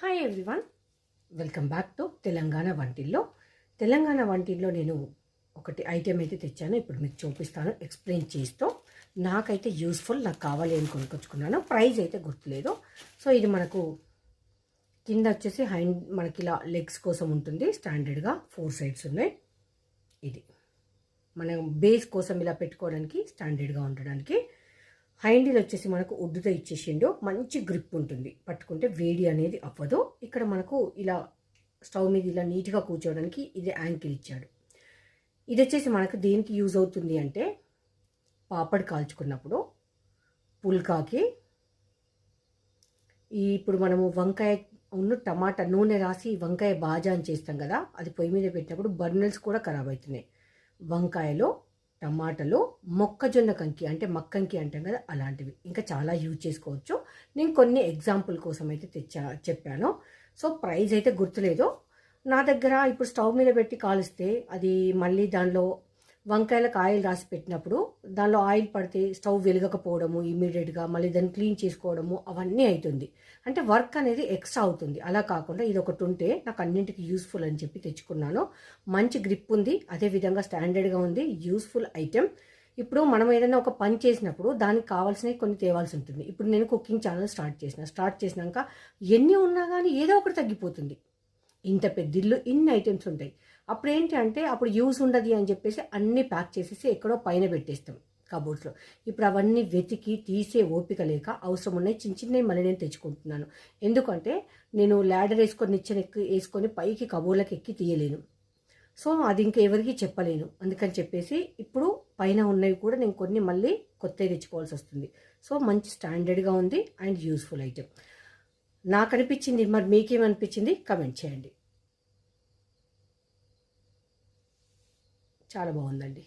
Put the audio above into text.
Hi everyone, welcome back to Telangana వంటిల్లో. తెలంగాణ వంటిల్లో నేను ఒకటి ఐటెం అయితే తెచ్చాను. ఇప్పుడు మీకు చూపిస్తాను ఎక్స్ప్లెయిన్ చేస్తూ. నాకైతే యూస్ఫుల్, నాకు కావాలి అని కొనుక్కొచ్చుకున్నాను. ప్రైస్ అయితే గుర్తులేదు. సో ఇది మనకు కింద వచ్చేసి హ్యాండ్, మనకి ఇలా లెగ్స్ కోసం ఉంటుంది. స్టాండర్డ్గా 4 సైడ్స్ ఉన్నాయి. ఇది మనం బేస్ కోసం ఇలా పెట్టుకోవడానికి, స్టాండర్డ్గా ఉండడానికి. హ్యాండిల్ వచ్చేసి మనకు ఉడ్డుతో ఇచ్చేసిండు. మంచి గ్రిప్ ఉంటుంది, పట్టుకుంటే వేడి అనేది అవ్వదు. ఇక్కడ మనకు ఇలా స్టవ్ మీద ఇలా నీట్గా కూర్చోవడానికి ఇది యాంకిల్ ఇచ్చాడు. ఇది వచ్చేసి మనకు దేనికి యూజ్ అవుతుంది అంటే, పాపడ్ కాల్చుకున్నప్పుడు పుల్కాకి, ఇప్పుడు మనము వంకాయ టమాటా నూనె రాసి వంకాయ బాజా అని చేస్తాం కదా, అది పొయ్యి మీద పెట్టినప్పుడు బర్నెల్స్ కూడా ఖరాబ్ అవుతున్నాయి. వంకాయలో టమాటాలు, మొక్కజొన్న కంకి అంటే మక్కంకి అంటాం కదా, అలాంటివి ఇంకా చాలా యూజ్ చేసుకోవచ్చు. నేను కొన్ని ఎగ్జాంపుల్ కోసం అయితే చెప్పాను. సో ప్రైస్ అయితే గుర్తులేదు. నా దగ్గర ఇప్పుడు స్టవ్ మీద పెట్టి కాలిస్తే అది మళ్ళీ దానిలో వంకాయలకు ఆయిల్ రాసి పెట్టినప్పుడు దానిలో ఆయిల్ పడితే స్టవ్ వెలగకపోవడము, ఇమీడియట్గా మళ్ళీ దాన్ని క్లీన్ చేసుకోవడము అవన్నీ అవుతుంది. అంటే వర్క్ అనేది ఎక్స్ట్రా అవుతుంది. అలా కాకుండా ఇది ఒకటి ఉంటే నాకు అన్నింటికి యూస్ఫుల్ అని చెప్పి తెచ్చుకున్నాను. మంచి గ్రిప్ ఉంది, అదేవిధంగా స్టాండర్డ్గా ఉంది, యూస్ఫుల్ ఐటెం. ఇప్పుడు మనం ఏదైనా ఒక పని చేసినప్పుడు దానికి కావాల్సినవి కొన్ని తేవాల్సి ఉంటుంది. ఇప్పుడు నేను కుకింగ్ ఛానల్ స్టార్ట్ చేసినాక ఎన్ని ఉన్నా కానీ ఏదో ఒకటి తగ్గిపోతుంది. ఇంత పెద్ద ఇల్లు, ఇన్ని ఐటమ్స్ ఉంటాయి. అప్పుడు ఏంటి అంటే, అప్పుడు యూజ్ ఉండదు అని చెప్పేసి అన్నీ ప్యాక్ చేసేసి ఎక్కడో పైన పెట్టేస్తాం కబోర్డ్స్లో. ఇప్పుడు అవన్నీ వెతికి తీసే ఓపిక లేక అవసరం ఉన్నాయి చిన్న చిన్నవి మళ్ళీ నేను తెచ్చుకుంటున్నాను. ఎందుకంటే నేను ల్యాడర్ వేసుకొని నిచ్చెన వేసుకొని పైకి కబోర్డ్లకు ఎక్కి తీయలేను. సో అది ఇంకా ఎవరికి చెప్పలేను. అందుకని చెప్పేసి ఇప్పుడు పైన ఉన్నవి కూడా నేను కొన్ని మళ్ళీ కొత్తవి తెచ్చుకోవాల్సి వస్తుంది. సో మంచి స్టాండర్డ్గా ఉంది అండ్ యూస్ఫుల్ ఐటెం నాకు అనిపించింది. మరి మీకేమనిపించింది కమెంట్ చేయండి. చాలా బాగుందండి.